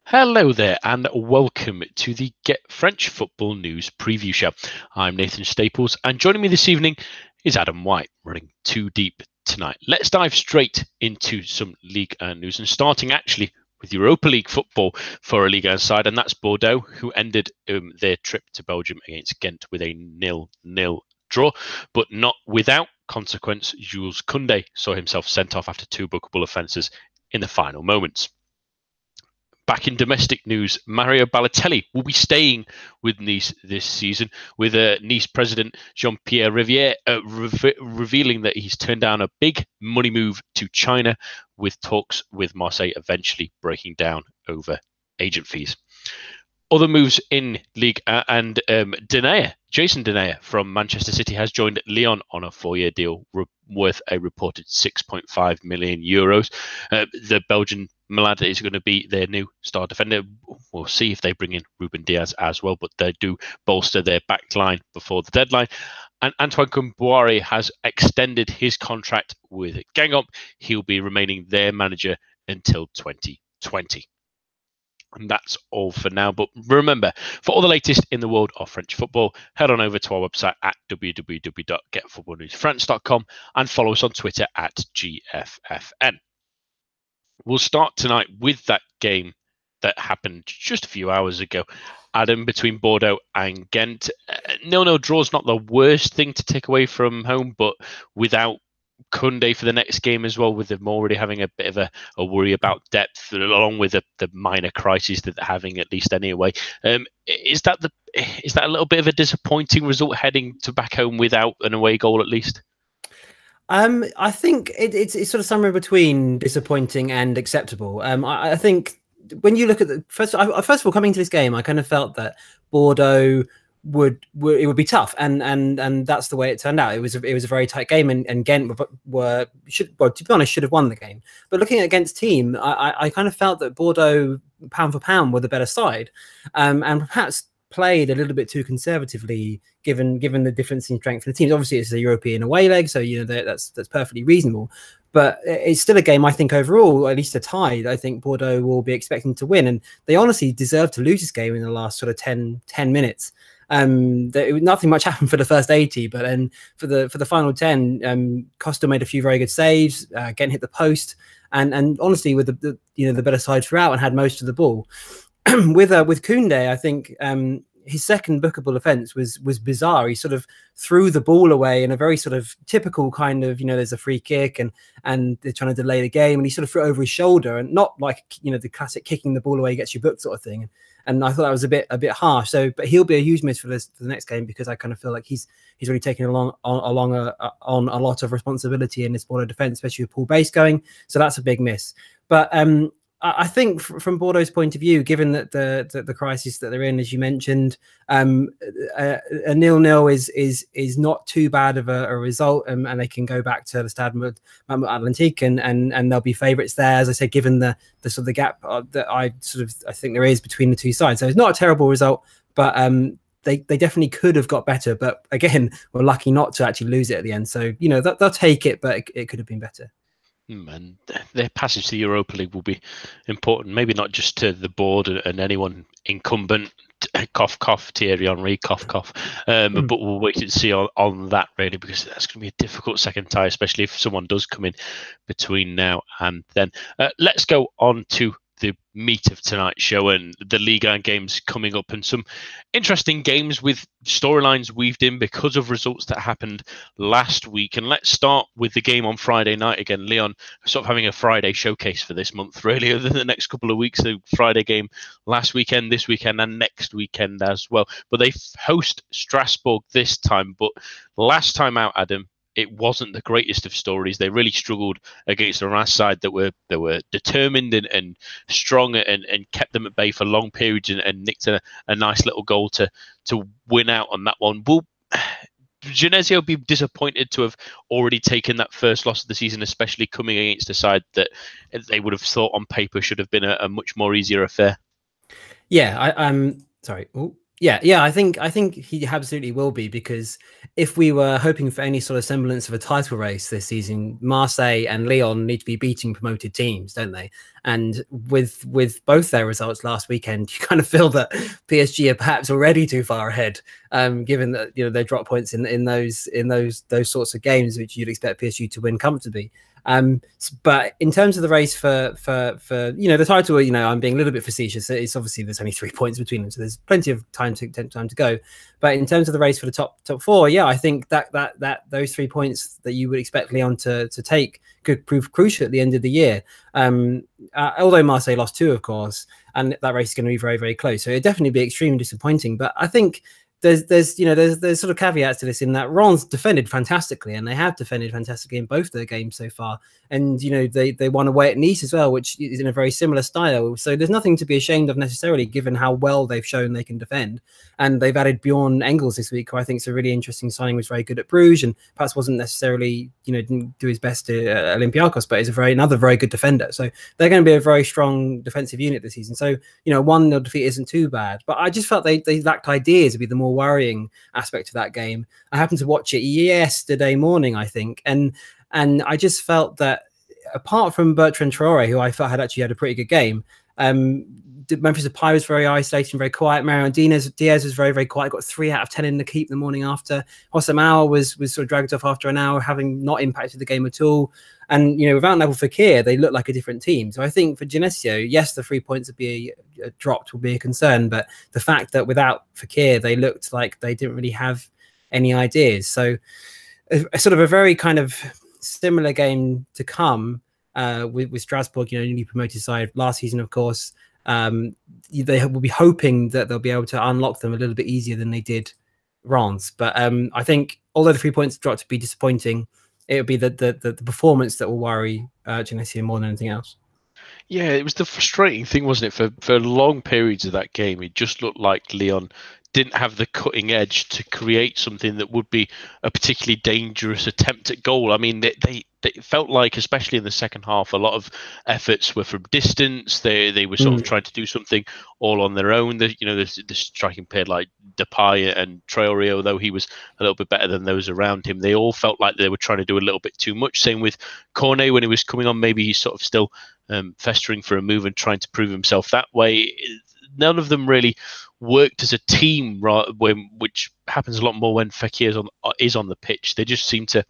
Hello there, and welcome to the Get French Football News Preview Show. I'm Nathan Staples, and joining me this evening is Adam White, running too deep tonight. Let's dive straight into some Ligue 1 news, and starting actually with Europa League football for a Ligue 1 side, and that's Bordeaux, who ended their trip to Belgium against Ghent with a 0-0 draw, but not without consequence. Jules Koundé saw himself sent off after two bookable offences in the final moments. Back in domestic news, Mario Balotelli will be staying with Nice this season, with Nice president Jean-Pierre Rivière revealing that he's turned down a big money move to China, with talks with Marseille eventually breaking down over agent fees. Other moves in Ligue and Jason Denayer from Manchester City has joined Lyon on a 4-year deal worth a reported 6.5 million euros. The Belgian Malad is going to be their new star defender. We'll see if they bring in Ruben Diaz as well, but they do bolster their back line before the deadline. And Antoine Kombouaré has extended his contract with Guingamp. He'll be remaining their manager until 2020. And that's all for now. But remember, for all the latest in the world of French football, head on over to our website at www.getfootballnewsfrance.com and follow us on Twitter at GFFN. We'll start tonight with that game that happened just a few hours ago, Adam, between Bordeaux and Ghent. 0-0 draw is not the worst thing to take away from home, but without Koundé for the next game as well, with them already having a bit of a worry about depth, along with the minor crises that they're having, at least anyway. Is that a little bit of a disappointing result heading to back home without an away goal at least? I think it's sort of somewhere between disappointing and acceptable. I think when you look at first of all, coming to this game, I kind of felt that Bordeaux would be tough, and that's the way it turned out. It was a very tight game, and Ghent to be honest, should have won the game. But looking at Ghent's team, I kind of felt that Bordeaux, pound for pound, were the better side, and perhaps played a little bit too conservatively, given the difference in strength in the teams. Obviously, it's a European away leg, so that's perfectly reasonable. But it's still a game, I think, overall, at least a tie, I think Bordeaux will be expecting to win. And they honestly deserve to lose this game in the last sort of 10 minutes. Nothing much happened for the first 80, but then for the final 10, Costa made a few very good saves, Ghent hit the post, and honestly, with the better side throughout and had most of the ball. with Koundé, I think his second bookable offence was bizarre. He sort of threw the ball away in a very sort of typical kind of, there's a free kick and they're trying to delay the game, and he sort of threw it over his shoulder, and not like, the classic kicking the ball away gets you booked sort of thing. And I thought that was a bit harsh. So, but he'll be a huge miss for the next game, because I kind of feel like he's really taken on a lot of responsibility in this Bordeaux defence, especially with Paul Bass going. So that's a big miss. But I think from Bordeaux's point of view, given that the crisis that they're in, as you mentioned, a 0-0 is not too bad of a result, and they can go back to the Stade Atlantique and they'll be favourites there. As I said, given the sort of the gap that I think there is between the two sides, so it's not a terrible result, but they definitely could have got better. But again, we're lucky not to actually lose it at the end. So they'll take it, but it could have been better. And their passage to the Europa League will be important, maybe not just to the board and anyone incumbent, cough, cough, Thierry Henry, cough, cough, but we'll wait and see on that, really, because that's going to be a difficult second tie, especially if someone does come in between now and then. Let's go on to the meat of tonight's show and the Ligue 1 games coming up, and some interesting games with storylines weaved in because of results that happened last week. And let's start with the game on Friday night. Again, Lyon sort of having a Friday showcase for this month, really, over the next couple of weeks. The Friday game last weekend, this weekend, and next weekend as well. But they host Strasbourg this time. But last time out, Adam, it wasn't the greatest of stories. They really struggled against a Reims side that were determined and strong and kept them at bay for long periods and nicked a nice little goal to win out on that one. Will Genesio be disappointed to have already taken that first loss of the season, especially coming against a side that they would have thought on paper should have been a much more easier affair? Yeah, sorry. Ooh. Yeah. I think he absolutely will be, because if we were hoping for any sort of semblance of a title race this season, Marseille and Lyon need to be beating promoted teams, don't they? And with both their results last weekend, you kind of feel that PSG are perhaps already too far ahead, given that they drop points in those sorts of games, which you'd expect PSG to win comfortably. But in terms of the race for the title, I'm being a little bit facetious. It's obviously there's only 3 points between them, so there's plenty of time to go. But in terms of the race for the top four, yeah, I think that those 3 points that you would expect Lyon to take could prove crucial at the end of the year. Although Marseille lost 2, of course, and that race is going to be very, very close, so it'd definitely be extremely disappointing. But I think there's sort of caveats to this, in that Rennes defended fantastically, and they have defended fantastically in both their games so far. And they won away at Nice as well, which is in a very similar style. So there's nothing to be ashamed of necessarily, given how well they've shown they can defend. And they've added Bjorn Engels this week, who I think is a really interesting signing. Was very good at Bruges, and perhaps wasn't necessarily didn't do his best at Olympiacos, but is another very good defender. So they're going to be a very strong defensive unit this season. So 1-0 defeat isn't too bad. But I just felt they lacked ideas would be the more worrying aspect of that game. I happened to watch it yesterday morning, I think, and I just felt that apart from Bertrand Traore, who I felt had a pretty good game, Memphis Depay was very isolated and very quiet. Marion Diaz was very, very quiet. Got 3 out of 10 in the keep the morning after. Hossam Aouar was sort of dragged off after an hour, having not impacted the game at all. And without Nabil Fekir, they look like a different team. So I think for Genesio, yes, the 3 points would be dropped will be a concern, but the fact that without Fekir, they looked like they didn't really have any ideas. So a sort of a very kind of similar game to come with Strasbourg, newly promoted side last season, of course. They will be hoping that they'll be able to unlock them a little bit easier than they did Rennes. But I think although the 3 points dropped to be disappointing, it would be the performance that will worry Genesio more than anything else. Yeah, it was the frustrating thing, wasn't it? For long periods of that game, it just looked like Lyon didn't have the cutting edge to create something that would be a particularly dangerous attempt at goal. I mean, they felt like, especially in the second half, a lot of efforts were from distance. They were sort of trying to do something all on their own. The striking pair like Depay and Traore, although he was a little bit better than those around him, they all felt like they were trying to do a little bit too much. Same with Cornet when he was coming on. Maybe he's sort of still festering for a move and trying to prove himself that way. None of them really worked as a team, which happens a lot more when Fekir is on the pitch. They just seem to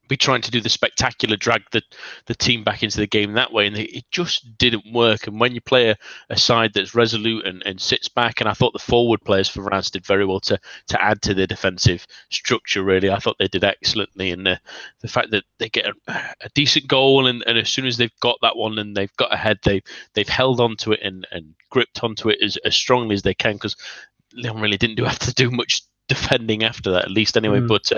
be trying to do the spectacular, drag the team back into the game that way, and it just didn't work. And when you play a side that's resolute and sits back, and I thought the forward players for Reims did very well to add to their defensive structure, really. I thought they did excellently, and the fact that they get a decent goal, and as soon as they've got that one and they've got ahead, they've held onto it and gripped onto it as strongly as they can, because Lyon really didn't have to do much defending after that, at least anyway. But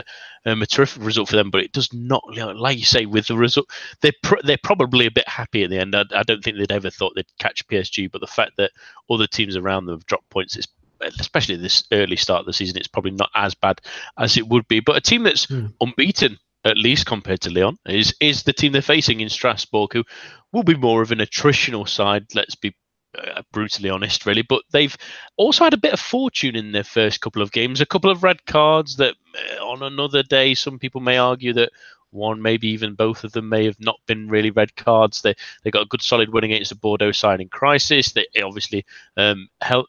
a terrific result for them. But it does not, like you say, with the result, they're probably a bit happy at the end. I don't think they'd ever thought they'd catch PSG, but the fact that other teams around them have dropped points, especially this early start of the season, it's probably not as bad as it would be. But a team that's unbeaten, at least compared to Lyon, is the team they're facing in Strasbourg, who will be more of an attritional side, let's be brutally honest, really. But they've also had a bit of fortune in their first couple of games. A couple of red cards that on another day, some people may argue that one, maybe even both of them, may have not been really red cards. They got a good solid win against the Bordeaux side in crisis. They obviously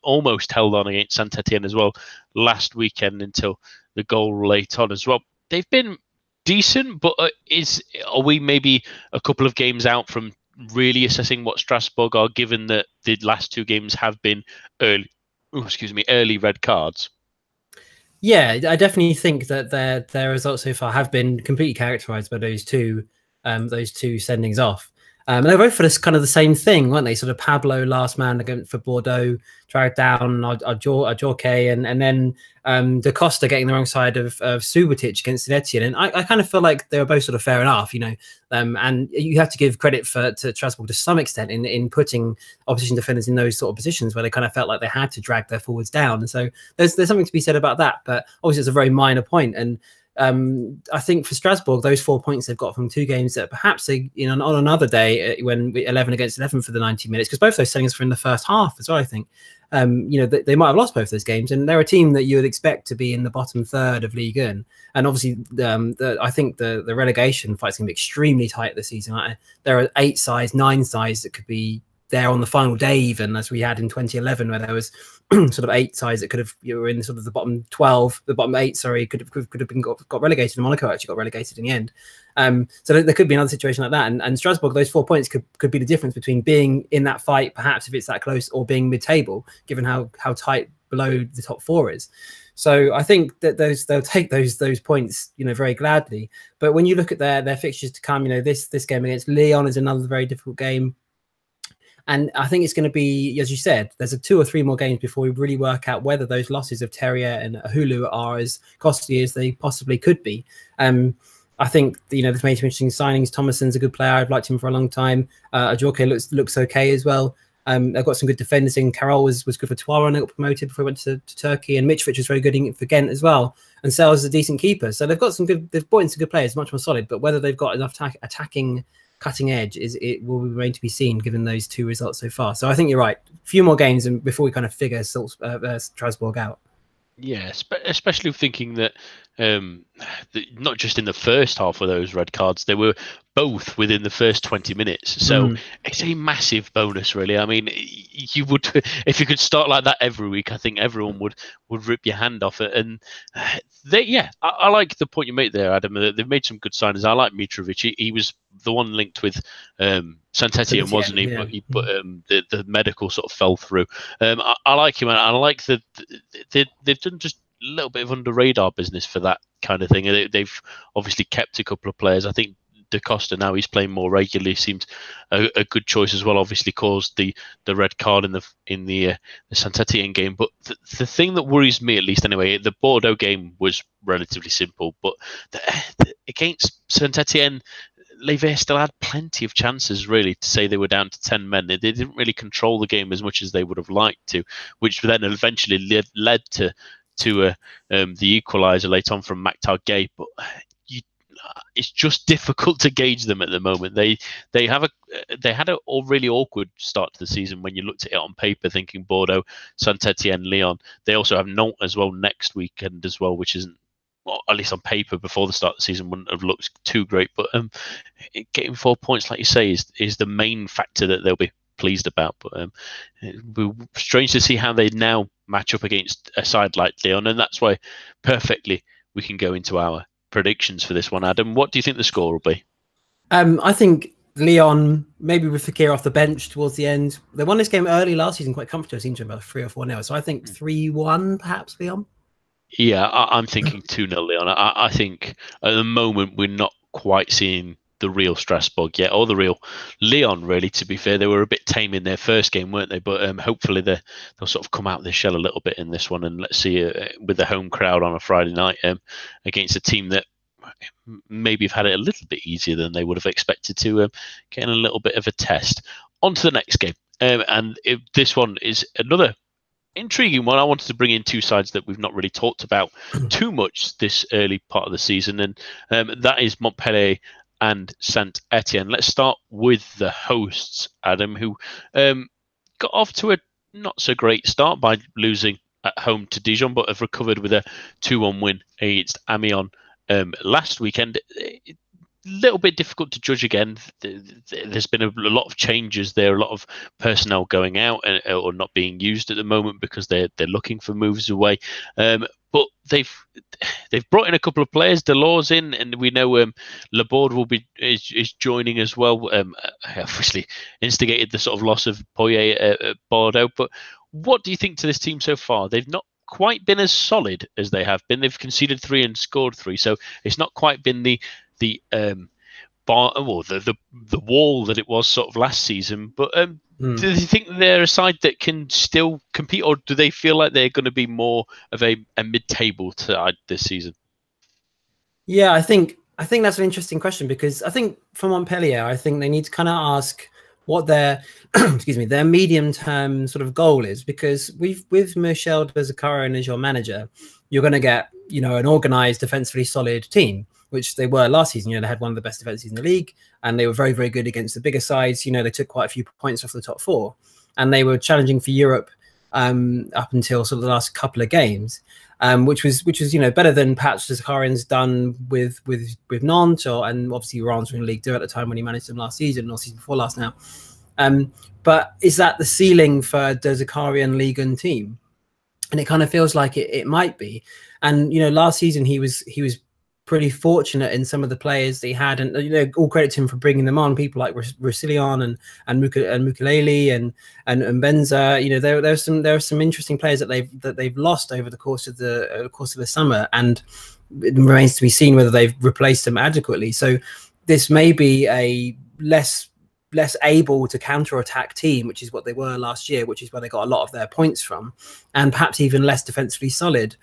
almost held on against Saint-Etienne as well last weekend until the goal late on as well. They've been decent, but are we maybe a couple of games out from really assessing what Strasbourg are, given that the last 2 games have been early red cards? Yeah, I definitely think that their results so far have been completely characterized by those two sendings off. And they're both for this kind of the same thing, weren't they? Sort of Pablo last man against for Bordeaux, dragged down Ajorque, and then Da Costa getting the wrong side of Subotic against Saint-Etienne. And I kind of feel like they were both sort of fair enough, and you have to give credit to Strasbourg to some extent in putting opposition defenders in those sort of positions where they kind of felt like they had to drag their forwards down. And so there's something to be said about that. But obviously it's a very minor point. And I think for Strasbourg, those 4 points they've got from 2 games that perhaps they, on another day when 11 against 11 for the 90 minutes, because both those settings were in the first half as well, I think. They might have lost both those games, and they're a team that you would expect to be in the bottom third of Ligue 1. And obviously, I think the relegation fight's going to be extremely tight this season. There are 8 sides, 9 sides that could be there on the final day, even as we had in 2011, where there was sort of 8 sides that could have, were in sort of the bottom 12, the bottom 8, sorry, could have been got relegated. And Monaco actually got relegated in the end. So there could be another situation like that. And Strasbourg, those 4 points could be the difference between being in that fight, perhaps if it's that close, or being mid-table, given how tight below the top 4 is. So I think that they'll take those points, very gladly. But when you look at their fixtures to come, this game against Lyon is another very difficult game. And I think it's going to be, as you said, there's 2 or 3 more games before we really work out whether those losses of Terrier and Hulu are as costly as they possibly could be. I think, they've made some interesting signings. Thomason's a good player. I've liked him for a long time. Ajorque looks okay as well. They've got some good defenders in. Carroll was good for Tuara and got promoted before he went to Turkey. And Mitrovic was very good for Ghent as well. And Sales is a decent keeper. So they've brought in some good players, much more solid. But whether they've got enough attacking cutting edge it will remain to be seen, given those 2 results so far. So I think you're right. A few more games and before we kind of figure Strasbourg out. Yeah, especially thinking that not just in the first half of those red cards, they were both within the first 20 minutes. So it's a massive bonus, really. I mean, you would, if you could start like that every week, I think everyone would rip your hand off it. And I like the point you made there, Adam. They've made some good signings. I like Mitrovic. He was the one linked with Saint-Etienne, wasn't he? Yeah. But the medical sort of fell through. I like him, and I like that they've done just a little bit of under radar business for that kind of thing. They've obviously kept a couple of players. I think Da Costa, now he's playing more regularly, seems a good choice as well. Obviously caused the red card in the Saint-Etienne game. But the thing that worries me, at least anyway, the Bordeaux game was relatively simple. But against Saint-Etienne, Levy still had plenty of chances, really, to say they were down to 10 men. They didn't really control the game as much as they would have liked to, which then eventually led to the equaliser late on from Maktar Gueye. But it's just difficult to gauge them at the moment. They had a really awkward start to the season when you looked at it on paper, thinking Bordeaux, Saint-Etienne, Lyon. They also have Nantes as well next weekend as well, which isn't, well, at least on paper before the start of the season, wouldn't have looked too great. But getting 4 points, like you say, is the main factor that they'll be pleased about. But it'll be strange to see how they now match up against a side like Lyon, and that's why perfectly we can go into our predictions for this one. Adam, what do you think the score will be? I think Lyon, maybe with Fekir off the bench towards the end. They won this game early last season quite comfortably. It seemed to be about 3 or 4 now. So I think 3-1 perhaps, Lyon. Yeah, I'm thinking 2-0 Lyon. I think at the moment we're not quite seeing the real Strasbourg yet, or the real Lyon, really, to be fair. They were a bit tame in their first game, weren't they? But hopefully they'll sort of come out of their shell a little bit in this one, and let's see, with the home crowd on a Friday night against a team that maybe have had it a little bit easier than they would have expected to, getting a little bit of a test. On to the next game. This one is another intriguing one. I wanted to bring in 2 sides that we've not really talked about too much this early part of the season, and that is Montpellier and Saint-Etienne. Let's start with the hosts, Adam, who got off to a not so great start by losing at home to Dijon, but have recovered with a 2-1 win against Amiens last weekend. A little bit difficult to judge again. There's been a lot of changes there, a lot of personnel going out or not being used at the moment because they're looking for moves away. But they've brought in a couple of players. Delors in, and we know Laborde is joining as well. Obviously instigated the sort of loss of Poyet at Bordeaux. But what do you think to this team so far? They've not quite been as solid as they have been. They've conceded 3 and scored 3, so it's not quite been the bar, or the wall that it was sort of last season. But do you think they're a side that can still compete, or do they feel like they're going to be more of a mid-table side this season? Yeah, I think that's an interesting question, because I think for Montpellier, I think they need to kind of ask what their excuse me, their medium term sort of goal is, because with Michel de Zakarian as your manager, you're going to get, you know, an organized, defensively solid team, which they were last season. You know, they had one of the best defenses in the league, and they were very, very good against the bigger sides. You know, they took quite a few points off the top four, and they were challenging for Europe up until sort of the last couple of games. Which was you know, better than perhaps Zakarian's done with Nantes, and obviously Reims were in Ligue 2 at the time when he managed them last season, or season before last now. But is that the ceiling for the Zakarian Ligue 1 team? And it kind of feels like it might be. And you know, last season he was pretty fortunate in some of the players that he had, and you know, all credit to him for bringing them on. People like Roussillon and Mukulele and Benza. You know, there are some interesting players that they've lost over the course of the summer, and it remains to be seen whether they've replaced them adequately. So this may be a less able to counter-attack team, which is what they were last year, which is where they got a lot of their points from, and perhaps even less defensively solid,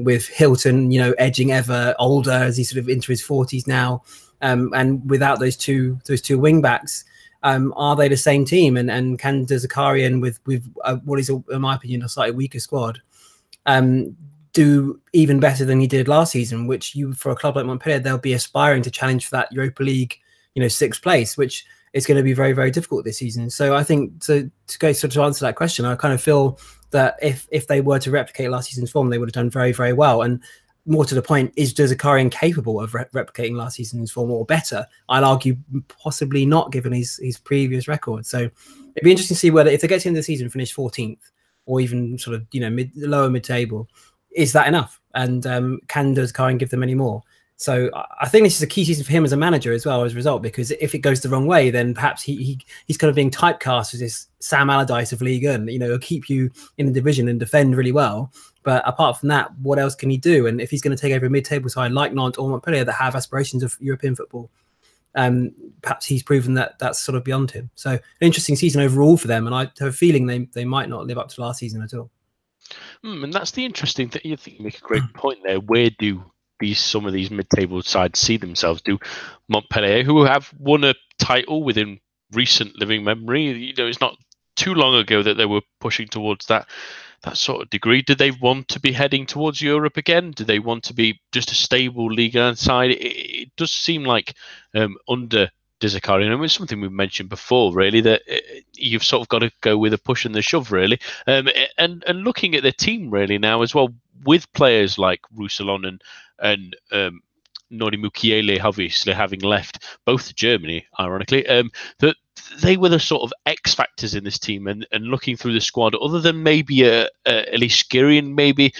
with Hilton, you know, edging ever older as he's sort of into his 40s now, and without those two wing backs, are they the same team? And can De Zakarian with what is, in my opinion, a slightly weaker squad, do even better than he did last season? Which, you, for a club like Montpellier, they'll be aspiring to challenge for that Europa League, you know, 6th place, which is going to be very, very difficult this season. So I think to answer that question, I kind of feel that if they were to replicate last season's form, they would have done very, very well. And more to the point, is De Zakarian capable of replicating last season's form or better? I'll argue possibly not, given his previous record. So it'd be interesting to see whether, if they get to the end of the season, finish 14th or even sort of, you know, lower mid-table, is that enough? And can De Zakarian give them any more? So I think this is a key season for him as a manager as well, as a result, because if it goes the wrong way, then perhaps he's kind of being typecast as this Sam Allardyce of Ligue 1. You know, he'll keep you in the division and defend really well. But apart from that, what else can he do? And if he's going to take over a mid-table side like Nantes or Montpellier that have aspirations of European football, perhaps he's proven that that's sort of beyond him. So an interesting season overall for them. And I have a feeling they might not live up to last season at all. And that's the interesting thing. You think you make a great point there. Where do some of these mid-table sides see themselves? Do Montpellier, who have won a title within recent living memory, you know, it's not too long ago that they were pushing towards that sort of degree. Do they want to be heading towards Europe again? Do they want to be just a stable Ligue 1 side? It does seem like under De Zakarian, and it's something we've mentioned before, really, that you've sort of got to go with a push and the shove, really. And looking at the team really now as well, with players like Roussillon and Nori Mukiele obviously having left both to Germany, ironically, that they were the sort of X factors in this team. And looking through the squad, other than maybe Elise Skirian, maybe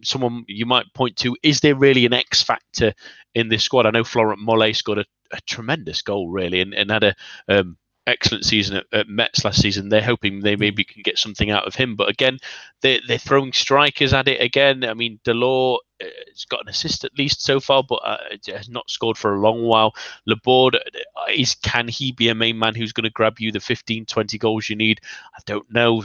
someone you might point to, is there really an X factor in this squad? I know Florent Mollet scored a tremendous goal, really, and had a excellent season at Metz last season. They're hoping they maybe can get something out of him, but again, they're throwing strikers at it again. I mean, Delors has got an assist at least so far, but has not scored for a long while. Laborde, can he be a main man who's going to grab you the 15, 20 goals you need? I don't know.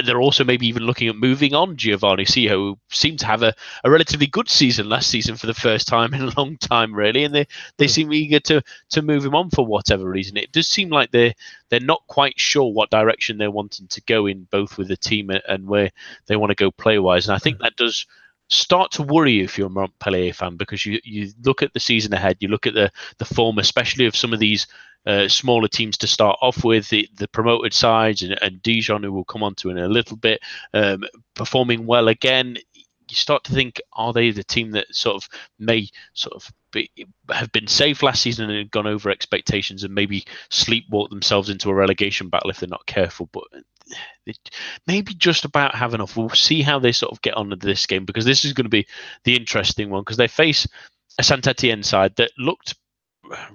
They're also maybe even looking at moving on Giovanni Siho, who seemed to have a relatively good season last season for the first time in a long time, really, and they seem eager to move him on for whatever reason. It does seem like they're not quite sure what direction they're wanting to go in, both with the team and where they want to go play-wise, and I think that does start to worry you if you're a Montpellier fan, because you look at the season ahead, you look at the form, especially of some of these smaller teams to start off with, the promoted sides and Dijon, who we'll come on to in a little bit, performing well again. You start to think, are they the team that sort of may sort of have been safe last season and gone over expectations and maybe sleepwalk themselves into a relegation battle if they're not careful? But maybe just about have enough. We'll see how they sort of get on into this game, because this is going to be the interesting one, because they face a Saint-Etienne side that looked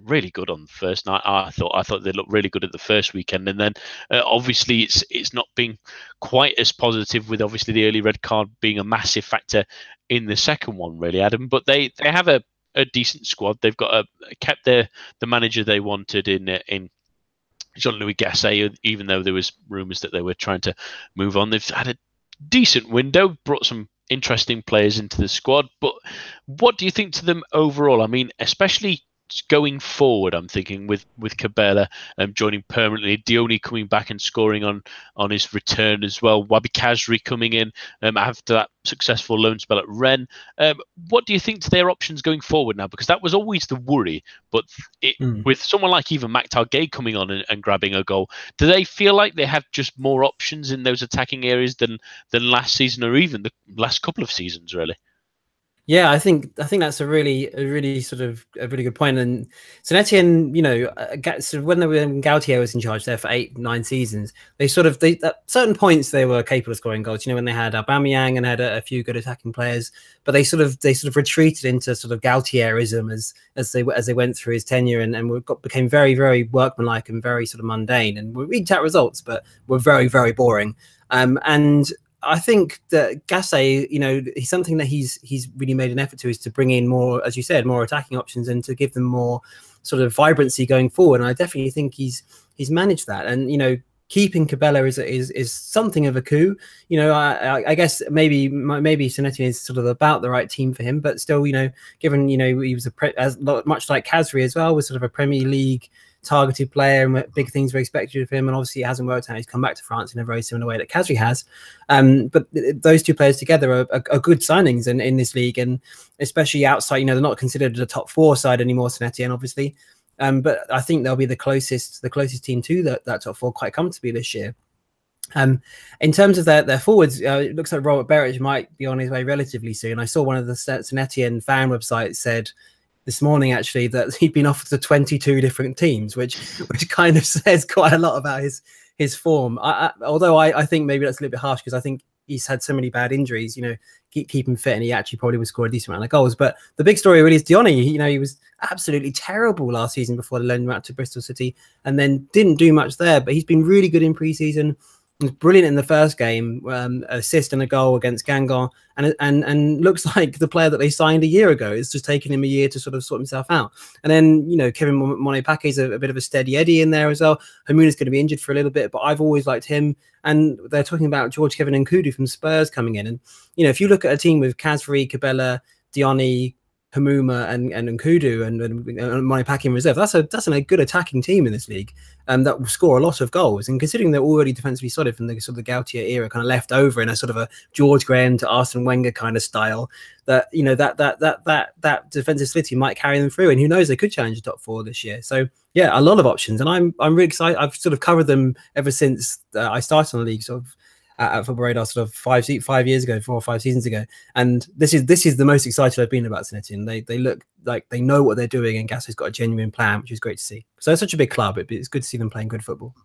really good on the first night. I thought they looked really good at the first weekend, and then obviously it's not been quite as positive, with obviously the early red card being a massive factor in the second one, really, Adam. But they have a decent squad. They've got kept the manager they wanted in Jean-Louis Gasset, even though there was rumours that they were trying to move on. They've had a decent window, brought some interesting players into the squad. But what do you think to them overall? I mean, especially going forward, I'm thinking with Cabela joining permanently, Dione coming back and scoring on his return as well, Wabi Kazri coming in after that successful loan spell at Rennes. What do you think to their options going forward now? Because that was always the worry, but with someone like even Maktar Gueye coming on and grabbing a goal, do they feel like they have just more options in those attacking areas than last season or even the last couple of seasons, really? Yeah, I think that's a really sort of a really good point. And Saint-Etienne, sort of when Gautier was in charge there for 8-9 seasons, they at certain points they were capable of scoring goals. When they had Aubameyang and had a few good attacking players, but they sort of retreated into sort of Gautierism as they went through his tenure and became very, very workmanlike and very sort of mundane, and we eked out results, but were very, very boring. And I think that Gasset, he's something that he's really made an effort to, is to bring in more, as you said, more attacking options and to give them more sort of vibrancy going forward. And I definitely think he's managed that. And keeping Cabela is something of a coup. I guess maybe Saint-Etienne is sort of about the right team for him, but still, given he was much like Kazri as well, was sort of a Premier League targeted player and big things were expected of him, and obviously it hasn't worked out. He's come back to France in a very similar way that Kazri has, but those two players together are good signings in this league, and especially outside, they're not considered a top 4 side anymore, Saint-Etienne obviously, but I think they'll be the closest team to that top 4 quite comfortably this year. In terms of their forwards, it looks like Robert Berich might be on his way relatively soon. I saw one of the Saint-Etienne fan websites said this morning actually that he'd been offered to 22 different teams, which kind of says quite a lot about his form. Although I think maybe that's a little bit harsh, because I think he's had so many bad injuries, keep him fit, and he actually probably would score a decent amount of goals. But the big story really is Dione. He was absolutely terrible last season before they loaned him out to Bristol City, and then didn't do much there. But he's been really good in pre-season. He was brilliant in the first game, assist and a goal against Guingamp, and looks like the player that they signed a year ago. It's just taken him a year to sort of sort himself out. And then, Kevin Monet-Paquet is a bit of a steady Eddie in there as well. Hamoun going to be injured for a little bit, but I've always liked him. And they're talking about George Kevin Nkoudou from Spurs coming in. And, if you look at a team with Kazri, Cabela, Dione, Hamouma and Nkoudou and Monet-Paquet in reserve, that's a good attacking team in this league, that will score a lot of goals. And considering they're already defensively solid from the sort of the Gautier era, kind of left over in a sort of a George Graham to Arsene Wenger kind of style, that that defensive solidity might carry them through. And who knows, they could challenge the top 4 this year. So yeah, a lot of options, and I'm really excited. I've sort of covered them ever since I started on the league, sort of at Football Radar, sort of 5 years ago, 4 or 5 seasons ago, and this is the most excited I've been about Saint-Etienne. They look like they know what they're doing, and Gasset's got a genuine plan, which is great to see. So it's such a big club; it's good to see them playing good football.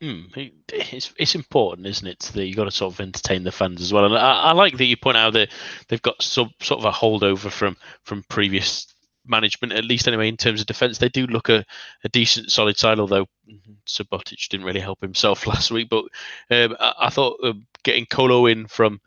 It's important, isn't it? That you got to sort of entertain the fans as well. And I like that you point out that they've got some sort of a holdover from previous management, at least anyway, in terms of defence. They do look a decent, solid side, although Subotic didn't really help himself last week. But I thought getting Kolo in from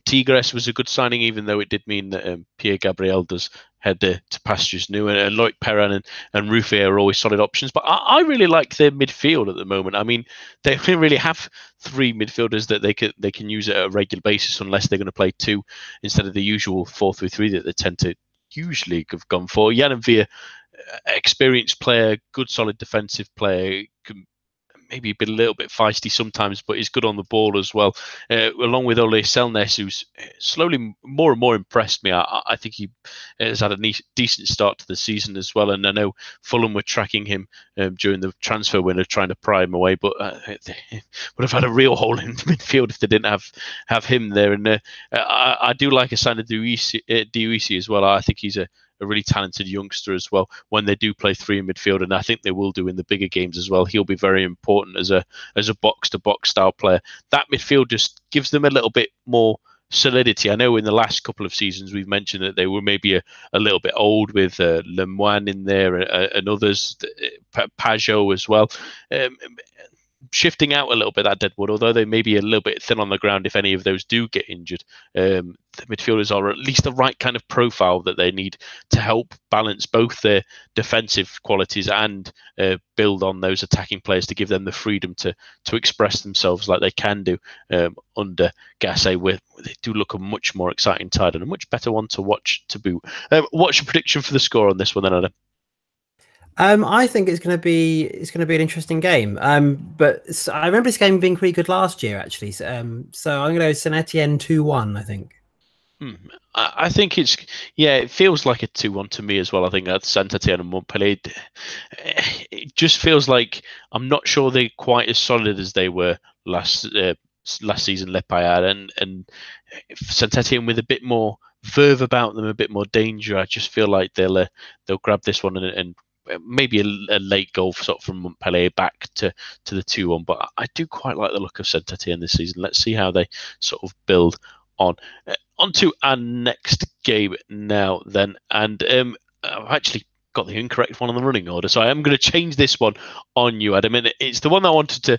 Tigres was a good signing, even though it did mean that Pierre Gabriel does head to pastures new, and Loic Perrin and Ruffier are always solid options. But I really like their midfield at the moment. I mean, they don't really have 3 midfielders that they can use at a regular basis, unless they're going to play 2 instead of the usual 4-3-3 that they tend to usually have gone for. Yann Veer, experienced player, good solid defensive player, can maybe a little bit feisty sometimes, but he's good on the ball as well. Along with Ole Selnes, who's slowly more and more impressed me. I think he has had a decent start to the season as well. And I know Fulham were tracking him during the transfer window, trying to pry him away, but they would have had a real hole in midfield if they didn't have him there. And I do like a sign of Diuisi as well. I think he's a really talented youngster as well when they do play 3 in midfield, and I think they will do in the bigger games as well. He'll be very important as a box-to-box style player. That midfield just gives them a little bit more solidity. I know in the last couple of seasons we've mentioned that they were maybe a little bit old with Lemoine in there and others, Pajot as well. shifting out a little bit, that Deadwood, although they may be a little bit thin on the ground if any of those do get injured. The midfielders are at least the right kind of profile that they need to help balance both their defensive qualities and build on those attacking players to give them the freedom to express themselves like they can do under Gasset, where they do look a much more exciting side and a much better one to watch to boot. What's your prediction for the score on this one then, Adam? I think it's going to be an interesting game. But I remember this game being pretty good last year, actually. So I'm going to go Saint-Etienne 2-1, I think. I think it feels like a 2-1 to me as well. I think that Saint-Etienne and Montpellier, it just feels like I'm not sure they're quite as solid as they were last season, Le Payard, and Saint-Etienne with a bit more verve about them, a bit more danger. I just feel like they'll grab this one and maybe a late goal from Montpellier back to the 2-1. But I do quite like the look of Saint-Etienne this season. Let's see how they sort of build on. On to our next game now then. And I've actually got the incorrect one on the running order, so I am going to change this one on you, Adam. And it's the one that I wanted to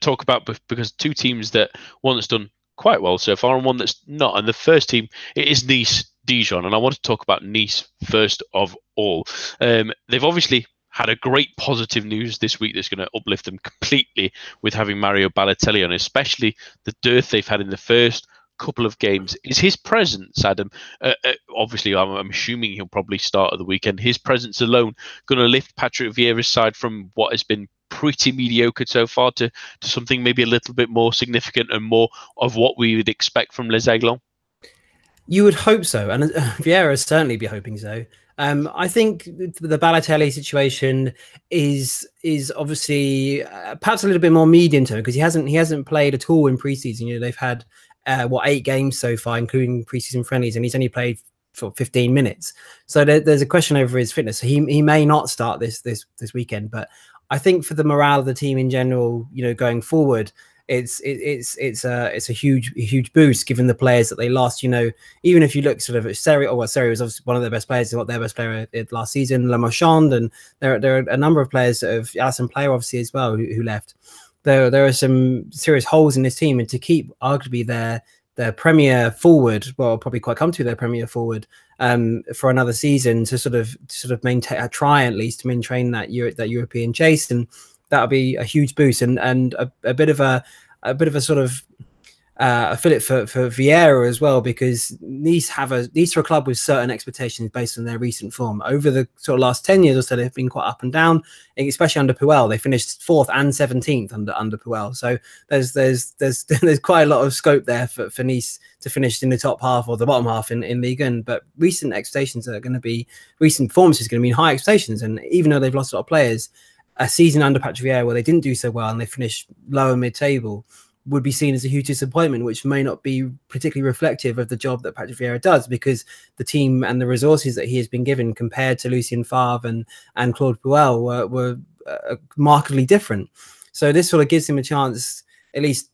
talk about because two teams that one that's done quite well so far and one that's not. And the first team, it is Nice Dijon, and I want to talk about Nice first of all. They've obviously had a great positive news this week that's going to uplift them completely with having Mario Balotelli on, especially the dearth they've had in the first couple of games. Is his presence, Adam, obviously I'm assuming he'll probably start at the weekend, his presence alone going to lift Patrick Vieira's side from what has been pretty mediocre so far to something maybe a little bit more significant and more of what we would expect from Les Aiglons? You would hope so, and Vieira certainly be hoping so. I think the Balotelli situation is obviously perhaps a little bit more medium term because he hasn't played at all in preseason. You know, they've had 8 games so far, including preseason friendlies, and he's only played for 15 minutes. So there's a question over his fitness. So he may not start this weekend, but I think for the morale of the team in general, you know, going forward, it's a huge boost given the players that they lost. You know, even if you look sort of at Seri was obviously one of their best players, not their best player last season, Le Marchand, and there are a number of players that have, Alison Player obviously as well, who left. There are some serious holes in this team, and to keep arguably their premier forward, well, probably quite come to their premier forward for another season to sort of maintain, try at least to maintain that European chase, and that'll be a huge boost and a bit of a sort of a fillip for Vieira as well, because Nice are a club with certain expectations based on their recent form. Over the sort of last 10 years or so, they've been quite up and down, especially under Puel. They finished 4th and 17th under Puel. So there's quite a lot of scope there for Nice to finish in the top half or the bottom half in Ligue 1. But recent expectations are going to be, recent performance is going to be high expectations. And even though they've lost a lot of players, a season under Patrick Vieira where they didn't do so well and they finished lower mid-table would be seen as a huge disappointment, which may not be particularly reflective of the job that Patrick Vieira does, because the team and the resources that he has been given compared to Lucien Favre and Claude Puel were markedly different. So this sort of gives him a chance, at least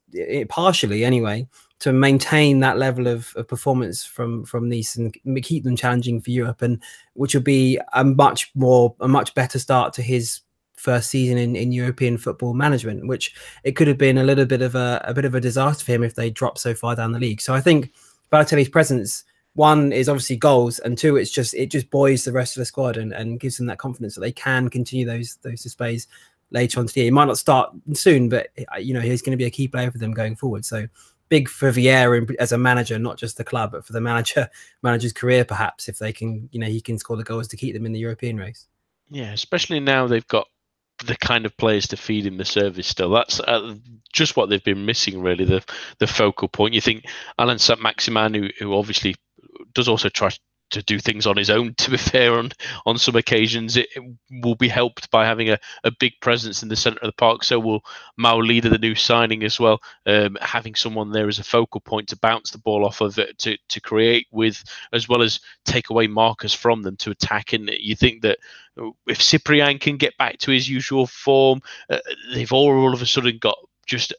partially anyway, to maintain that level of performance from Nice and keep them challenging for Europe, and which will be a much better start to his first season in European football management, which it could have been a little bit of a disaster for him if they dropped so far down the league. So I think Balotelli's presence, one, is obviously goals, and two, it just buoys the rest of the squad and gives them that confidence that they can continue those displays later on today. He might not start soon, but you know, he's going to be a key player for them going forward. So big for Vieira as a manager, not just the club, but for the manager's career, perhaps, if they can, you know, he can score the goals to keep them in the European race. Yeah, especially now they've got the kind of players to feed in the service still. That's just what they've been missing, really, the focal point. You think Alain Saint-Maximin, who obviously does also try to do things on his own, to be fair, on some occasions, it will be helped by having a big presence in the centre of the park. So will Maolida, the new signing, as well, having someone there as a focal point to bounce the ball off of it, to create with, as well as take away markers from them to attack. And you think that if Cyprien can get back to his usual form, they've all of a sudden got just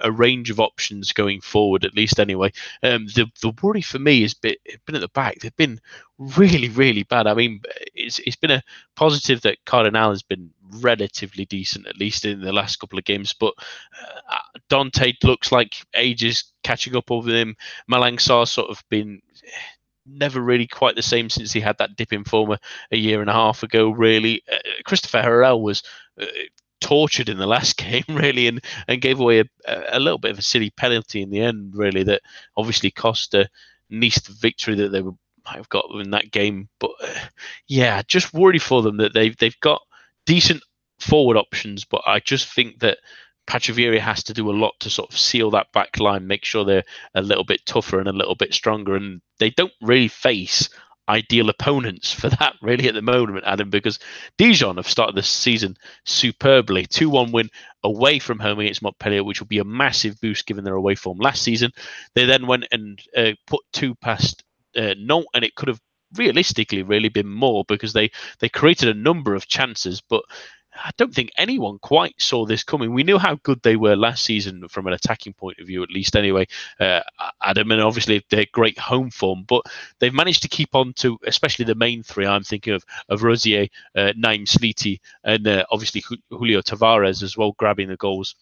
a range of options going forward, at least anyway. The worry for me has been at the back. They've been really, really bad. I mean, it's been a positive that Cardinal has been relatively decent, at least in the last couple of games. But Dante looks like age is catching up over him. Malang Sarr's sort of been never really quite the same since he had that dip in form a year and a half ago, really. Christopher Herrell was tortured in the last game, really, and gave away a little bit of a silly penalty in the end, really, that obviously cost Nice the victory that they might have got in that game. But yeah, just worried for them that they've got decent forward options, but I just think that Pachavieri has to do a lot to sort of seal that back line, make sure they're a little bit tougher and a little bit stronger. And they don't really face ideal opponents for that, really, at the moment, Adam, because Dijon have started the season superbly. 2-1 win away from home against Montpellier, which will be a massive boost given their away form last season. They then went and put 2 past Nantes, and it could have realistically really been more because they created a number of chances, but I don't think anyone quite saw this coming. We knew how good they were last season from an attacking point of view, at least anyway, Adam, and obviously they're great home form, but they've managed to keep on to, especially the main three. I'm thinking of Rosier, Naim Sliti, and obviously Julio Tavares as well, grabbing the goals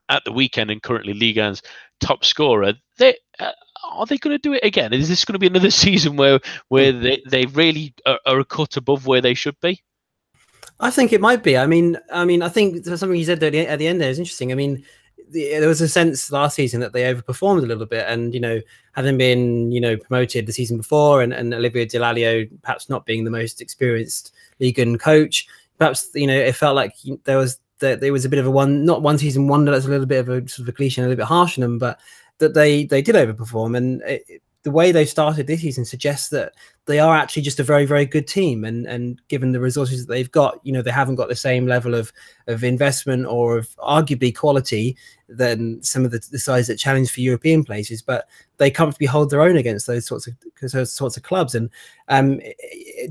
at the weekend and currently Ligue 1's top scorer. Are they going to do it again? Is this going to be another season where they really are a cut above where they should be? I think it might be. I mean, I think something you said at the end there is interesting. I mean, there was a sense last season that they overperformed a little bit, and having been promoted the season before, and Olivier Delalio perhaps not being the most experienced Ligue 1 coach, perhaps it felt like there was a bit of a not one season wonder. That's a little bit of a sort of a cliche, and a little bit harsh on them, but that they did overperform, and the way they started this season suggests that they are actually just a very, very good team. And given the resources that they've got, they haven't got the same level of investment or of arguably quality than some of the sides that challenge for European places, but they comfortably hold their own against those sorts of clubs. And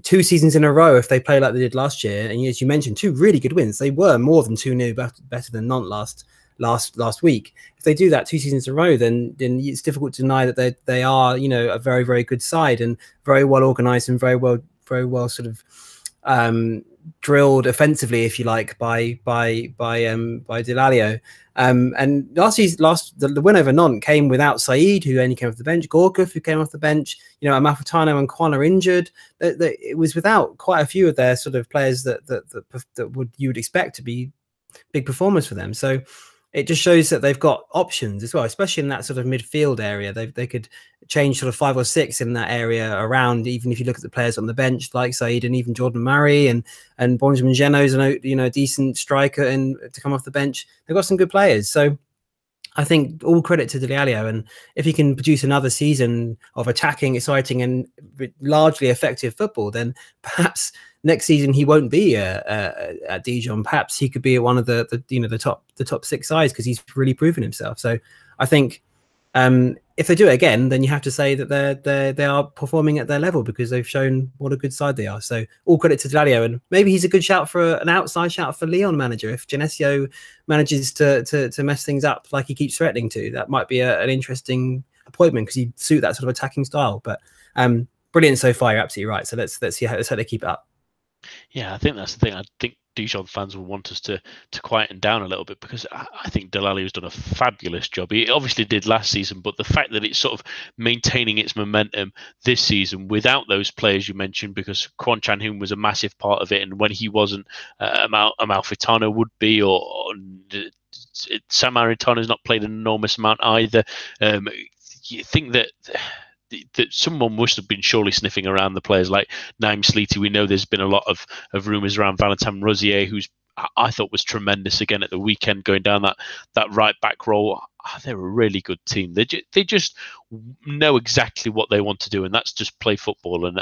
2 seasons in a row, if they play like they did last year, and as you mentioned, 2 really good wins, they were more than 2-0 better than Nantes last week. If they do that 2 seasons in a row, then it's difficult to deny that they are a very, very good side and very well organized and very well sort of drilled offensively, if you like, by Delalio. And the win over Nantes came without Said, who only came off the bench, Gorkov, who came off the bench, Amalfitano and Kwan are injured. It was without quite a few of their sort of players that you would expect to be big performers for them. So it just shows that they've got options as well, especially in that sort of midfield area. They could change sort of 5 or 6 in that area around, even if you look at the players on the bench, like Said and even Jordan Murray and Benjamin Geno's a decent striker and to come off the bench. They've got some good players. So I think all credit to Delalio, and if he can produce another season of attacking, exciting, and largely effective football, then perhaps next season he won't be at Dijon. Perhaps he could be at one of the top 6 sides because he's really proven himself. So I think if they do it again, then you have to say that they are performing at their level because they've shown what a good side they are. So all credit to Delalio, and maybe he's a good shout for an outside shout for Lyon manager if Genesio manages to mess things up like he keeps threatening to. That might be an interesting appointment because he'd suit that sort of attacking style. But brilliant so far. You're absolutely right. So let's see how they keep it up. Yeah, I think that's the thing. I think Dijon fans will want us to quieten down a little bit because I think Delalio has done a fabulous job. He obviously did last season, but the fact that it's sort of maintaining its momentum this season without those players you mentioned, because Kwon Chan-hoon was a massive part of it, and when he wasn't, Amalfitano would be, or Sam Maritano has not played an enormous amount either. You think that someone must have been surely sniffing around the players like Naim Sliti. We know there's been a lot of rumours around Valentin Rosier, who's I thought was tremendous again at the weekend, going down that right back role. They're a really good team. They just know exactly what they want to do, and that's just play football. And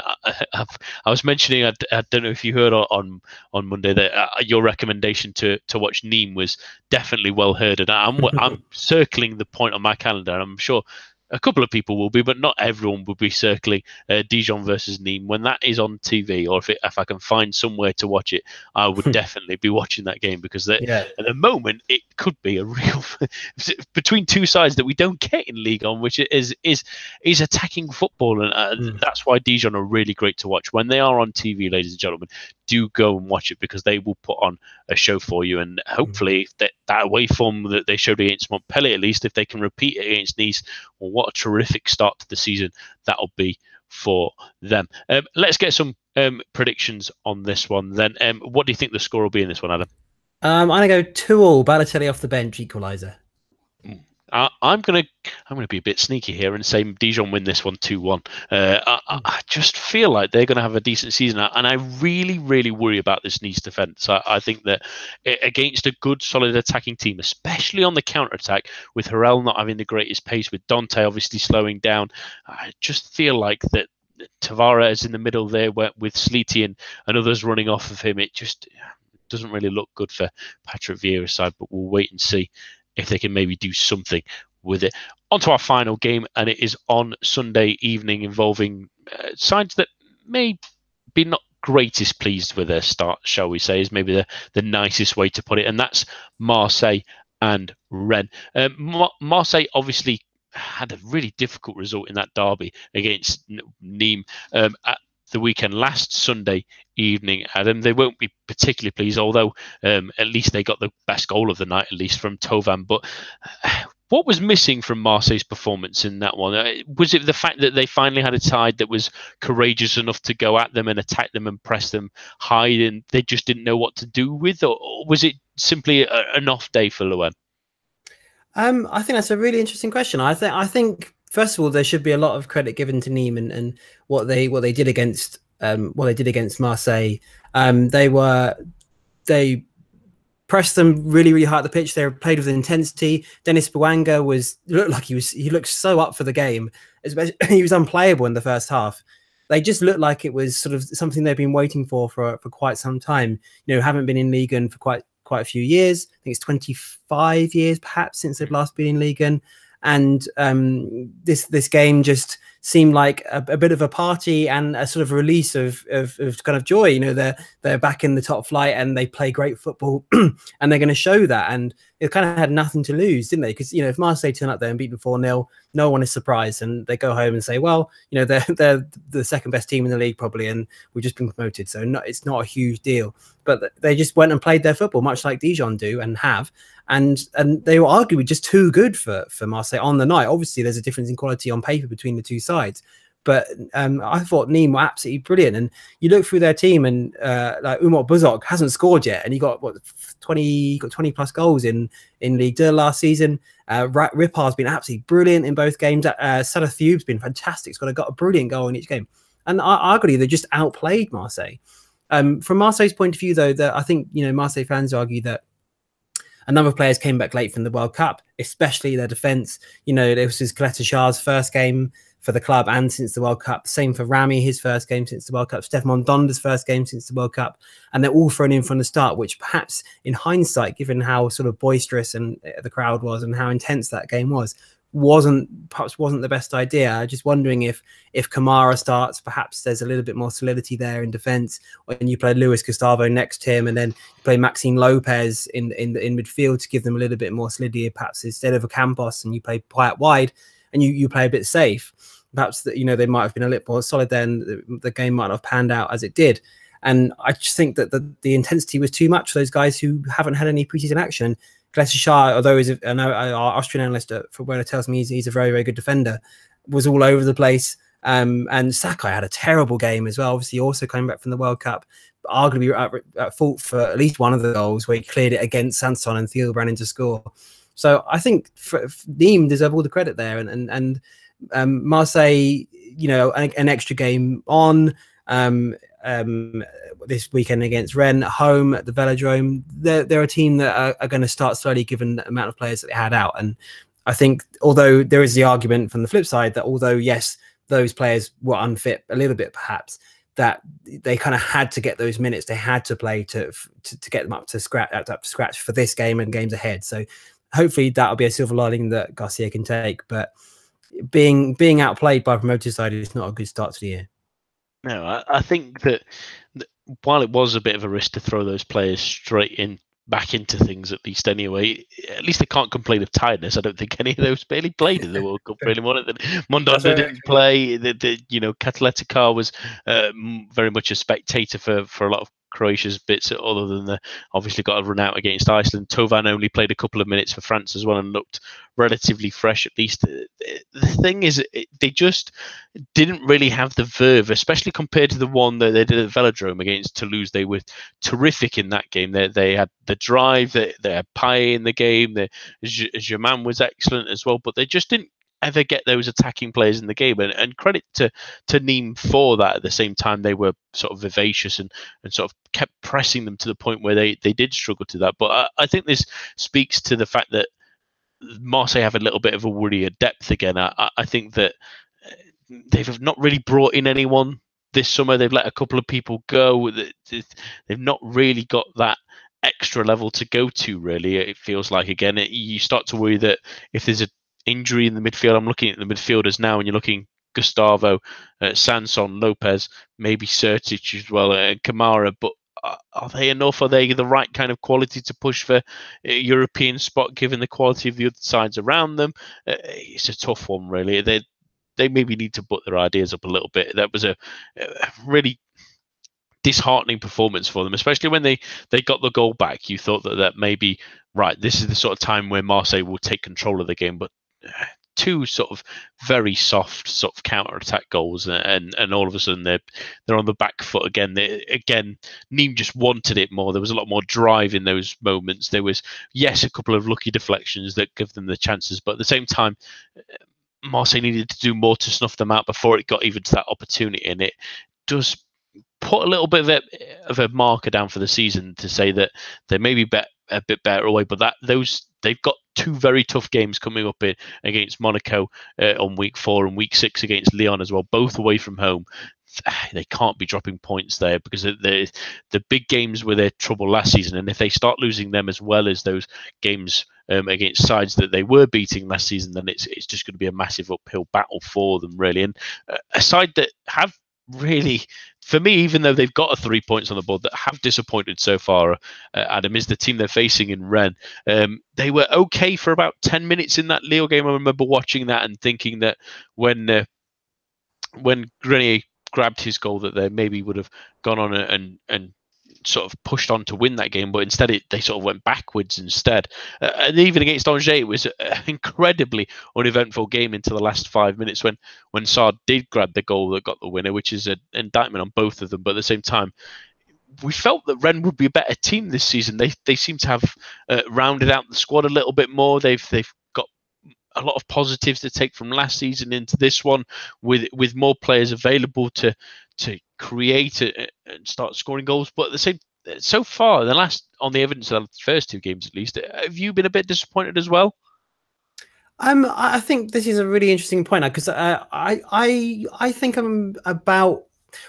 I was mentioning, I don't know if you heard on Monday that your recommendation to watch Nîmes was definitely well heard, and I'm circling the point on my calendar. And I'm sure a couple of people will be, but not everyone will be circling Dijon versus Nîmes. When that is on TV, or if I can find somewhere to watch it, I would definitely be watching that game, because at the moment it could be a real between two sides that we don't get in Ligue 1, which is attacking football, and that's why Dijon are really great to watch when they are on TV, ladies and gentlemen. Do go and watch it, because they will put on a show for you, and hopefully that away form that they showed against Montpellier, at least if they can repeat it against Nice, well, what a terrific start to the season that'll be for them. Let's get some predictions on this one then. What do you think the score will be in this one, Adam? I'm gonna go 2-2, Balotelli off the bench, equaliser. I'm gonna be a bit sneaky here and say Dijon win this one 2-1. I just feel like they're gonna have a decent season, and I really worry about this Nice defence. I think that against a good solid attacking team, especially on the counter attack, with Harel not having the greatest pace, with Dante obviously slowing down, I just feel like that Tavares in the middle there with Sleety and others running off of him, it just doesn't really look good for Patrick Vieira's side, but we'll wait and see if they can maybe do something with it. On to our final game, and it is on Sunday evening, involving sides that may be not greatest pleased with their start, shall we say, is maybe the nicest way to put it, and that's Marseille and Rennes. Marseille obviously had a really difficult result in that derby against Nîmes at the weekend last Sunday evening, Adam. They won't be particularly pleased, although at least they got the best goal of the night, at least from Thauvin. But what was missing from Marseille's performance in that one? Was it the fact that they finally had a side that was courageous enough to go at them and attack them and press them high, and they just didn't know what to do with? Or was it simply an off day for Loen? I think that's a really interesting question. I think first of all, there should be a lot of credit given to Nîmes and what they did against Marseille. They pressed them really hard at the pitch. They played with intensity. Denis Bouanga he looked so up for the game. Especially, he was unplayable in the first half. They just looked like it was sort of something they've been waiting for quite some time. Haven't been in Ligue 1 for quite a few years. I think it's 25 years perhaps since they've last been in Ligue 1. And this game just seemed like a bit of a party and a sort of release of kind of joy. They're back in the top flight and they play great football, and they're going to show that. And it kind of had nothing to lose, didn't they? Because if Marseille turn up there and beat them 4-0, no one is surprised, and they go home and say, well, they're the second best team in the league probably, and we've just been promoted, so it's not a huge deal. But they just went and played their football, much like Dijon do and have. And they were arguably just too good for Marseille on the night. Obviously, there's a difference in quality on paper between the two sides. But I thought Nîmes were absolutely brilliant. And you look through their team, and like Umar Buzok hasn't scored yet, and he got 20 plus goals in Ligue 2 last season. Ripar's been absolutely brilliant in both games. Salah Thioub's been fantastic. He's got a brilliant goal in each game. And arguably, they just outplayed Marseille. From Marseille's point of view, though, I think Marseille fans argue that a number of players came back late from the World Cup, especially their defence. This was Kaleta first game for the club and since the World Cup. Same for Rami, his first game since the World Cup. Stefan Donda's first game since the World Cup. And they're all thrown in from the start, which perhaps in hindsight, given how sort of boisterous and the crowd was and how intense that game was, wasn't the best idea. I'm just wondering if Kamara starts, perhaps there's a little bit more solidity there in defence. When you play Luis Gustavo next to him, and then you play Maxime Lopez in midfield to give them a little bit more solidity, perhaps instead of a Campos, and you play quite wide and you play a bit safe. Perhaps that they might have been a little more solid then. The game might not have panned out as it did. And I just think that the intensity was too much for those guys who haven't had any preseason action. Glesser, although I know our Austrian analyst for Werner tells me he's a very good defender, was all over the place. And Sakai had a terrible game as well. Obviously, also coming back from the World Cup, but arguably at fault for at least one of the goals where he cleared it against Sanson and Thiel ran in to score. So I think Nîmes deserve all the credit there, and Marseille, an extra game on this weekend against Rennes at home at the Velodrome. They're a team that are going to start slowly, given the amount of players that they had out. And I think, although there is the argument from the flip side that although yes, those players were unfit a little bit, perhaps that they kind of had to get those minutes. They had to play to get them up to scratch for this game and games ahead. So hopefully that'll be a silver lining that Garcia can take. But being outplayed by a promoted side is not a good start to the year. No, I think that while it was a bit of a risk to throw those players straight in back into things, at least anyway, at least they can't complain of tiredness. I don't think any of those barely played in the World Cup really. Mondonda didn't play. Cataleticar was very much a spectator for a lot of Croatia's bits, other than the obviously got a run out against Iceland. Tovan only played a couple of minutes for France as well and looked relatively fresh, at least. The thing is, they just didn't really have the verve, especially compared to the one that they did at Velodrome against Toulouse. They were terrific in that game. They had the drive, they had Paille in the game, Germain was excellent as well, but they just didn't ever get those attacking players in the game, and credit to Nîmes for that. At the same time, they were sort of vivacious and sort of kept pressing them to the point where they did struggle to that. But I think this speaks to the fact that Marseille have a little bit of a worry of depth again. I think that they've not really brought in anyone this summer. They've let a couple of people go. They've not really got that extra level to go to, really. It feels like, again, you start to worry that if there's an injury in the midfield, I'm looking at the midfielders now, and you're looking Gustavo, Sanson, Lopez, maybe Sertic as well, and Kamara, but are they enough? Are they the right kind of quality to push for a European spot, given the quality of the other sides around them? It's a tough one, really. They maybe need to put their ideas up a little bit. That was a really disheartening performance for them, especially when they got the goal back. You thought that maybe, right, this is the sort of time where Marseille will take control of the game, but two sort of very soft sort of counter-attack goals, and all of a sudden they're on the back foot again. Nîmes just wanted it more. There was a lot more drive in those moments. There was, yes, a couple of lucky deflections that give them the chances, but at the same time, Marseille needed to do more to snuff them out before it got even to that opportunity, and it does put a little bit of a marker down for the season to say that they may be a bit better away, but they've got two very tough games coming up against Monaco on week 4 and week 6 against Lyon as well, both away from home. They can't be dropping points there, because the big games were their trouble last season, and if they start losing them as well as those games against sides that they were beating last season, then it's just going to be a massive uphill battle for them, really. And a side that have really, for me, even though they've got 3 points on the board, that have disappointed so far, Adam, is the team they're facing in Rennes. They were okay for about 10 minutes in that Lille game. I remember watching that and thinking that when Grenier grabbed his goal, that they maybe would have gone on and sort of pushed on to win that game, but instead they sort of went backwards instead. And even against Angers, it was an incredibly uneventful game until the last 5 minutes when Sarr did grab the goal that got the winner, which is an indictment on both of them. But at the same time, we felt that Rennes would be a better team this season. They seem to have rounded out the squad a little bit more. They've got a lot of positives to take from last season into this one, with more players available to create and start scoring goals. But at the same, so far, on the evidence of the first 2 games at least, have you been a bit disappointed as well? I think this is a really interesting point, because I think I'm about.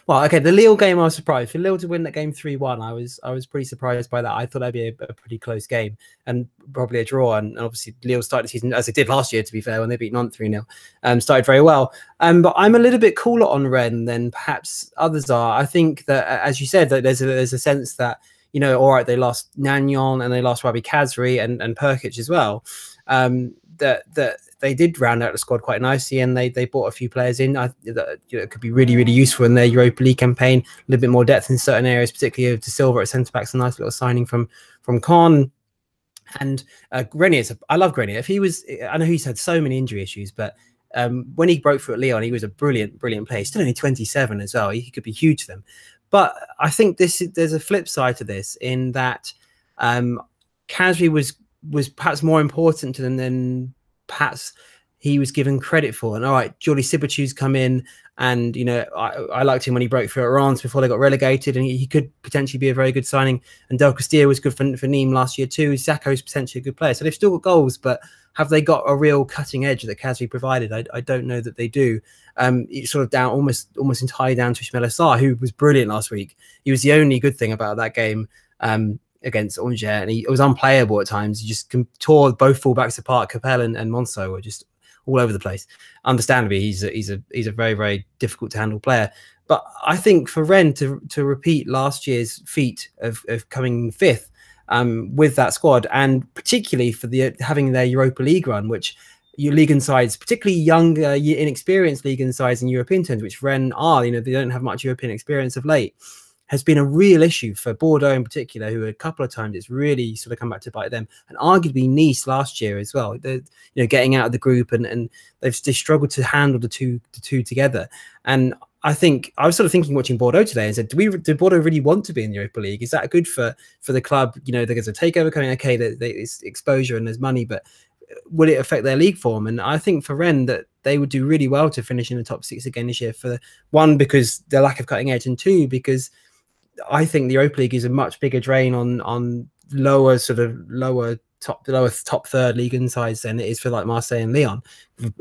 Well, okay, the Lille game, I was surprised. For Lille to win that game 3-1, I was pretty surprised by that. I thought that'd be a pretty close game and probably a draw. And obviously, Lille started the season, as they did last year, to be fair, when they beat Nantes 3-0. Started very well. But I'm a little bit cooler on Rennes than perhaps others are. I think that, as you said, that there's a sense that, all right, they lost Nagnon and they lost Wabi Kazri and Perkic as well. That they did round out the squad quite nicely, and they brought a few players in that it could be really, really useful in their Europa League campaign. A little bit more depth in certain areas, particularly De Silva at centre backs. A nice little signing from Caen. And Grenier, I love Grenier. I know he's had so many injury issues, but when he broke through at Lyon, he was a brilliant player. He's still only 27 as well. He could be huge to them. But I think there's a flip side to this, in that Kazri was perhaps more important to them than perhaps he was given credit for. And all right, Jordi Sibachou's come in, and I liked him when he broke through at Reims before they got relegated, and he could potentially be a very good signing. And Del Castillo was good for Nîmes last year too. Sacco's potentially a good player, so they've still got goals, but have they got a real cutting edge that Kazri provided? I don't know that they do. It's sort of down almost entirely down to Ismail Assar, who was brilliant last week. He was the only good thing about that game against Angers, and he was unplayable at times. He just tore both fullbacks apart. Capel and Monceau were just all over the place. Understandably, he's a very, very difficult to handle player. But I think for Rennes to repeat last year's feat of coming fifth with that squad, and particularly for having their Europa League run, which your Ligue sides, particularly younger, inexperienced Ligue sides in European terms, which Rennes are, they don't have much European experience of late, has been a real issue for Bordeaux in particular, who a couple of times it's really sort of come back to bite them, and arguably Nice last year as well. They're, getting out of the group, and they've struggled to handle the two together. And I think I was sort of thinking watching Bordeaux today and said, do Bordeaux really want to be in the Europa League? Is that good for the club? There's a takeover coming. Okay, it's exposure and there's money, but will it affect their league form? And I think for Rennes that they would do really well to finish in the top six again this year. For one, because their lack of cutting edge, and two, because I think the Europa League is a much bigger drain on lower top third league sides than it is for like Marseille and Lyon,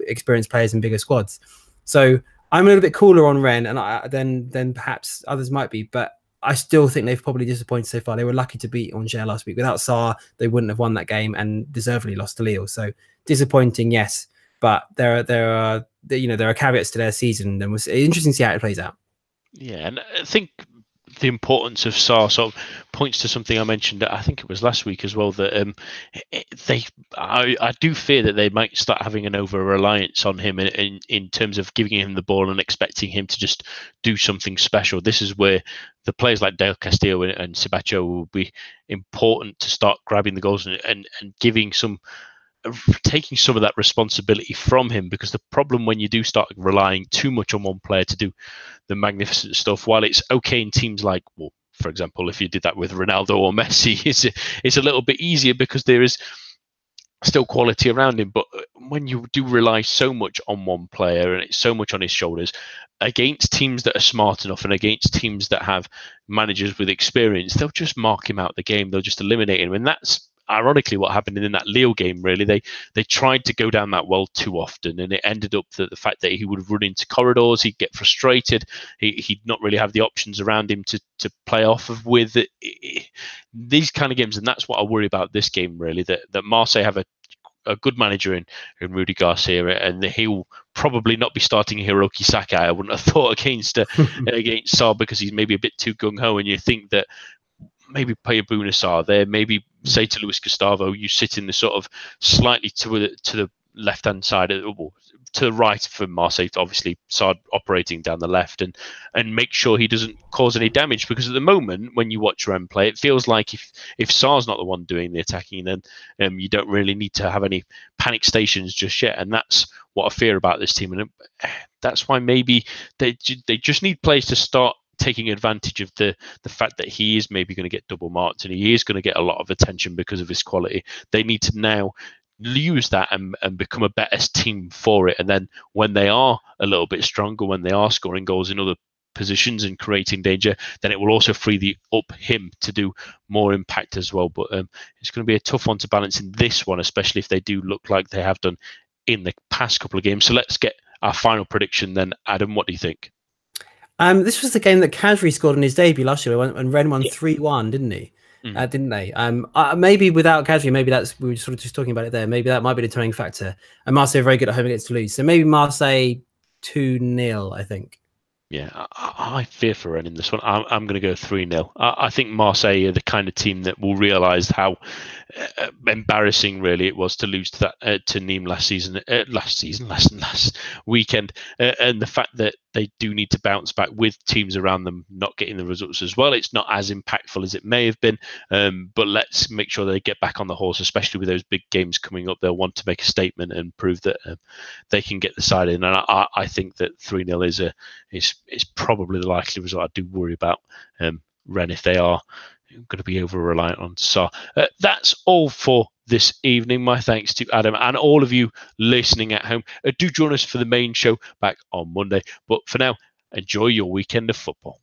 experienced players and bigger squads. So I'm a little bit cooler on Rennes than perhaps others might be, but I still think they've probably disappointed so far. They were lucky to beat Angers last week. Without Sarr, they wouldn't have won that game and deservedly lost to Lille. So disappointing, yes, but there are caveats to their season, and it's interesting to see how it plays out. Yeah, and I think the importance of Sarr sort of points to something I mentioned, I think it was last week as well, that I do fear that they might start having an over-reliance on him in terms of giving him the ball and expecting him to just do something special. This is where the players like Del Castillo and Sabacho will be important to start grabbing the goals and taking some of that responsibility from him, because the problem when you do start relying too much on one player to do the magnificent stuff, while it's okay in teams like, well, for example, if you did that with Ronaldo or Messi, it's a little bit easier because there is still quality around him. But when you do rely so much on one player and it's so much on his shoulders against teams that are smart enough and against teams that have managers with experience, they'll just mark him out the game. They'll just eliminate him. And that's ironically what happened in that Lille game. Really, they tried to go down that well too often, and it ended up that the fact that he would run into corridors, he'd get frustrated, he'd not really have the options around him to play off of with these kind of games. And that's what I worry about this game, really, that Marseille have a good manager in Rudy Garcia, and he'll probably not be starting Hiroki Sakai. I wouldn't have thought against Sarr, because he's maybe a bit too gung-ho, and you think that maybe Paya Sarr there, maybe say to Luis Gustavo, you sit in the sort of slightly to the left-hand side, to the right for Marseille, obviously Sarr operating down the left, and make sure he doesn't cause any damage, because at the moment when you watch Rennes play, it feels like if Sarr's not the one doing the attacking, then you don't really need to have any panic stations just yet. And that's what I fear about this team, and that's why maybe they just need players to start taking advantage of the fact that he is maybe going to get double marked and he is going to get a lot of attention because of his quality. They need to now use that and become a better team for it. And then when they are a little bit stronger, when they are scoring goals in other positions and creating danger, then it will also free up him to do more impact as well. But it's going to be a tough one to balance in this one, especially if they do look like they have done in the past couple of games. So let's get our final prediction then. Adam, what do you think? This was the game that Khazri scored in his debut last year when Rennes won 3-1, didn't he? Didn't they? Maybe without Khazri, maybe we were sort of just talking about it there. Maybe that might be the turning factor. And Marseille are very good at home against Toulouse. So maybe Marseille 2-0, I think. Yeah, I fear for Rennes in this one. I'm going to go 3-0. I think Marseille are the kind of team that will realise how embarrassing really it was to lose to that to Nîmes last weekend, and the fact that they do need to bounce back with teams around them not getting the results as well. It's not as impactful as it may have been, but let's make sure they get back on the horse, especially with those big games coming up. They'll want to make a statement and prove that they can get the side in, and I think that 3-0 is probably the likely result. I do worry about Rennes if they are going to be over-reliant on Sarr. That's all for this evening. My thanks to Adam and all of you listening at home. Do join us for the main show back on Monday. But for now, enjoy your weekend of football.